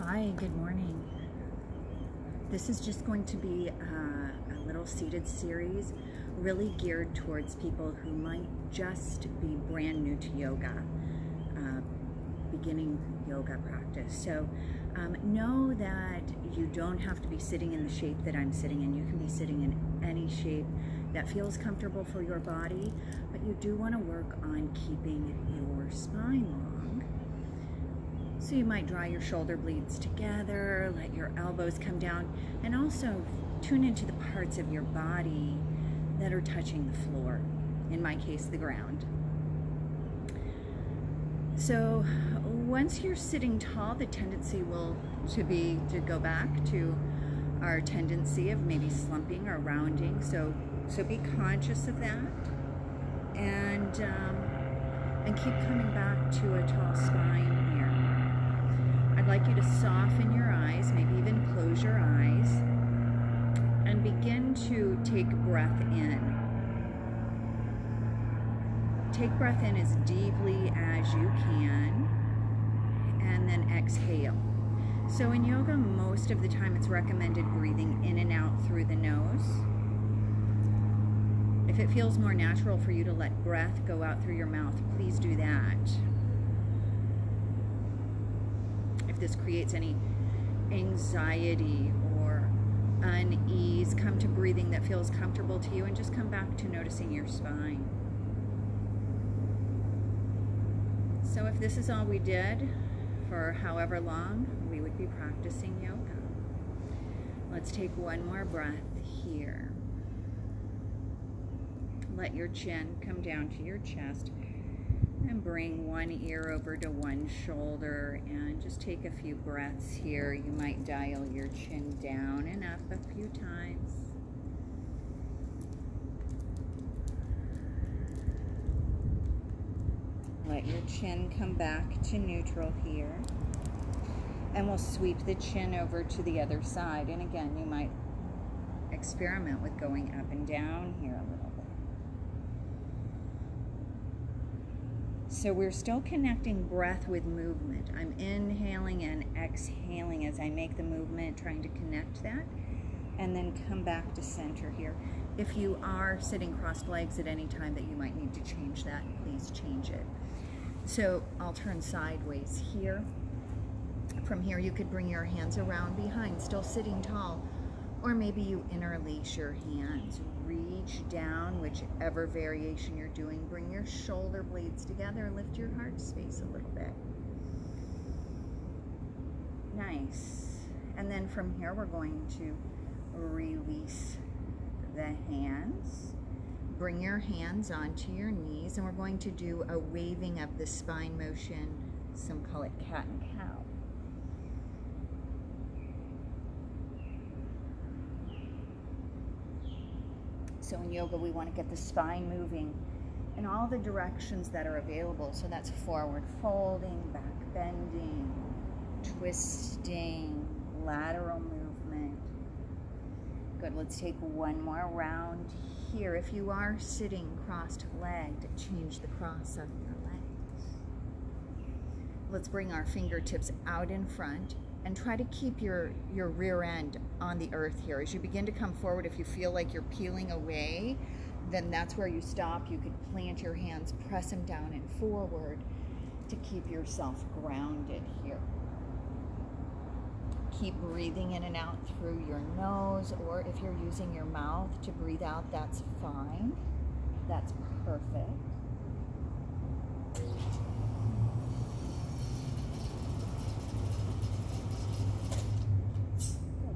Hi, good morning. This is just going to be a little seated series really geared towards people who might just be brand new to yoga, beginning yoga practice. So know that you don't have to be sitting in the shape that I'm sitting in. You can be sitting in any shape that feels comfortable for your body, but you do want to work on keeping your spine long. So you might draw your shoulder blades together, let your elbows come down, and also tune into the parts of your body that are touching the floor, in my case, the ground. So once you're sitting tall, the tendency will to go back to our tendency of maybe slumping or rounding. So be conscious of that, and keep coming back to a tall spine here. I'd like you to soften your eyes, maybe even close your eyes, and begin to take breath in. Take breath in as deeply as you can, and then exhale. So in yoga, most of the time it's recommended breathing in and out through the nose. If it feels more natural for you to let breath go out through your mouth, please do that. If this creates any anxiety or unease, come to breathing that feels comfortable to you and just come back to noticing your spine. So if this is all we did for however long, we would be practicing yoga. Let's take one more breath here. Let your chin come down to your chest and bring one ear over to one shoulder, and just take a few breaths here. You might dial your chin down and up a few times. Let your chin come back to neutral here, and we'll sweep the chin over to the other side. And again, you might experiment with going up and down here a little bit. So we're still connecting breath with movement. I'm inhaling and exhaling as I make the movement, trying to connect that, and then come back to center here. If you are sitting crossed legs at any time that you might need to change that, please change it. So I'll turn sideways here. From here, you could bring your hands around behind, still sitting tall, or maybe you interlace your hands. Reach down, whichever variation you're doing. Bring your shoulder blades together and lift your heart space a little bit. Nice. And then from here, we're going to release the hands. Bring your hands onto your knees, and we're going to do a waving of the spine motion. Some call it cat and cow. So in yoga, we want to get the spine moving in all the directions that are available. So that's forward folding, back bending, twisting, lateral movement. Good, let's take one more round here. If you are sitting crossed-legged, change the cross of your legs. Let's bring our fingertips out in front and try to keep your rear end on the earth here. As you begin to come forward, if you feel like you're peeling away, then that's where you stop. You could plant your hands, press them down and forward to keep yourself grounded here. Keep breathing in and out through your nose, or if you're using your mouth to breathe out, that's fine. That's perfect.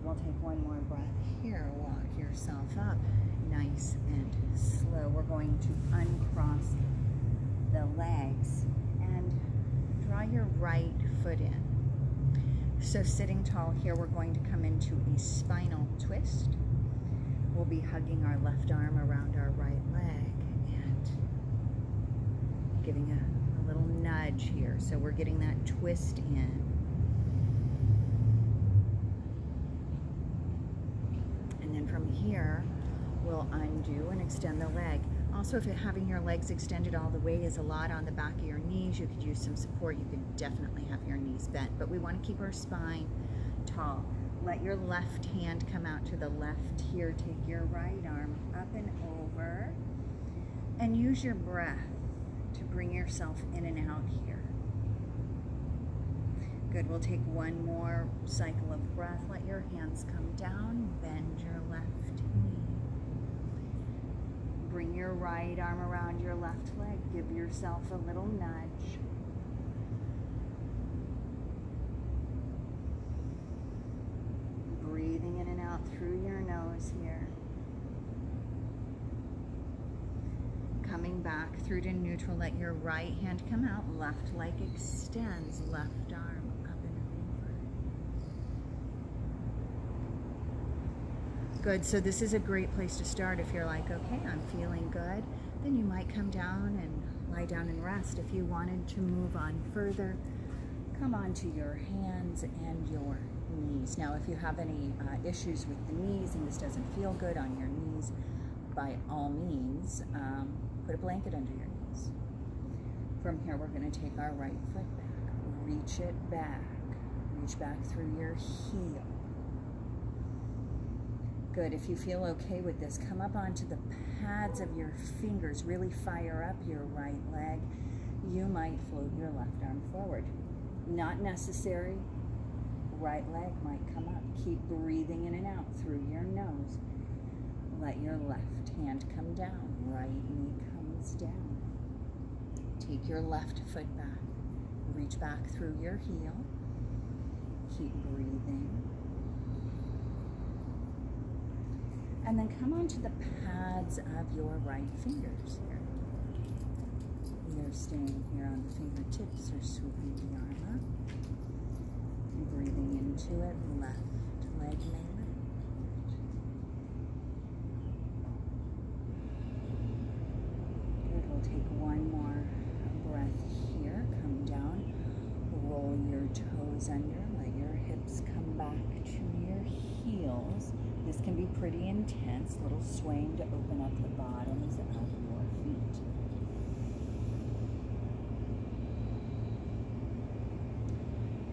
We'll take one more breath here. Walk yourself up nice and slow. We're going to uncross the legs and draw your right foot in. So sitting tall here, we're going to come into a spinal twist. We'll be hugging our left arm around our right leg and giving a little nudge here. So we're getting that twist in. From here, we'll undo and extend the leg. Also, if having your legs extended all the way is a lot on the back of your knees, you could use some support. You could definitely have your knees bent, but we want to keep our spine tall. Let your left hand come out to the left here. Take your right arm up and over, and use your breath to bring yourself in and out here. Good. We'll take one more cycle of breath. Let your hands come down. Bend your left knee. Bring your right arm around your left leg. Give yourself a little nudge. Breathing in and out through your nose here. Coming back through to neutral. Let your right hand come out. Left leg extends. Left arm up and over. Good. So this is a great place to start. If you're like, okay, I'm feeling good, then you might come down and lie down and rest. If you wanted to move on further, come onto your hands and your knees. Now, if you have any issues with the knees and this doesn't feel good on your knees, by all means, put a blanket under your knees. From here, we're going to take our right foot back. Reach it back. Reach back through your heel. Good. If you feel okay with this, come up onto the pads of your fingers. Really fire up your right leg. You might float your left arm forward. Not necessary. Right leg might come up. Keep breathing in and out through your nose. Let your left hand come down. Right knee comes down. Take your left foot back. Reach back through your heel. Keep breathing. And then come onto the pads of your right fingers here. Either staying here on the fingertips or sweeping the arm up. And breathing into it, left leg may lift. Good, we'll take one more breath here. Come down, roll your toes under, let your hips come back to your heels. This can be pretty intense, little swaying to open up the bottoms of your feet.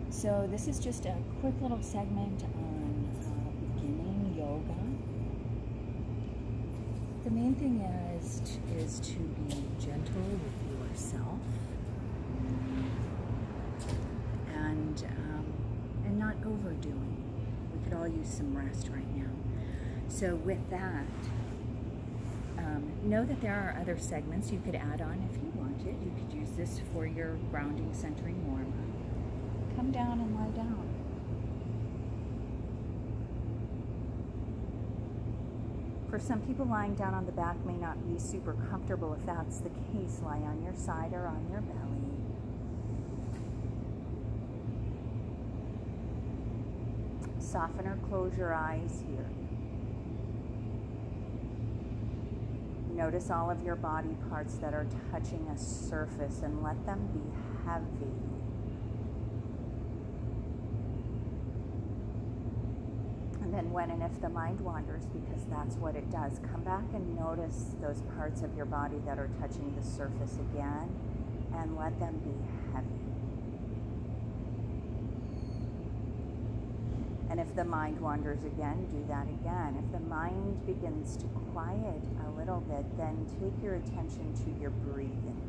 So this is just a quick little segment on beginning yoga. The main thing is to be gentle with yourself and not overdoing. We could all use some rest right now. So with that, know that there are other segments you could add on if you wanted. You could use this for your grounding, centering warm-up. Come down and lie down. For some people, lying down on the back may not be super comfortable. If that's the case, lie on your side or on your belly. Soften or close your eyes here. Notice all of your body parts that are touching a surface and let them be heavy. And then when and if the mind wanders, because that's what it does, come back and notice those parts of your body that are touching the surface again and let them be heavy. And if the mind wanders again, do that again. If the mind begins to quiet a little bit, then take your attention to your breathing.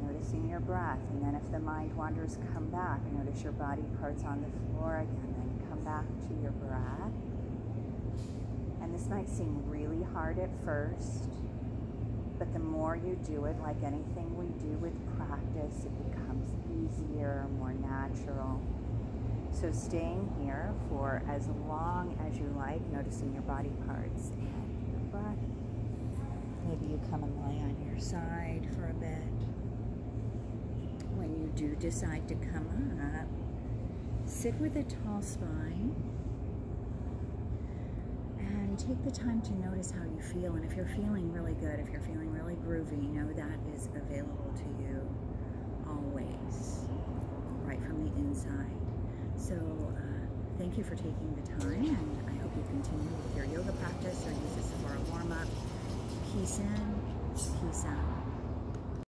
Noticing your breath, and then if the mind wanders, come back. Notice your body parts on the floor again, then come back to your breath. And this might seem really hard at first, but the more you do it, like anything we do with practice, it becomes easier, more natural. So staying here for as long as you like, noticing your body parts and your breath. Maybe you come and lie on your side for a bit. When you do decide to come up, sit with a tall spine. Take the time to notice how you feel, and if you're feeling really good, if you're feeling really groovy, know that is available to you always. ways, right from the inside. So thank you for taking the time, and I hope you continue with your yoga practice or use this for a warm-up. Peace in, peace out.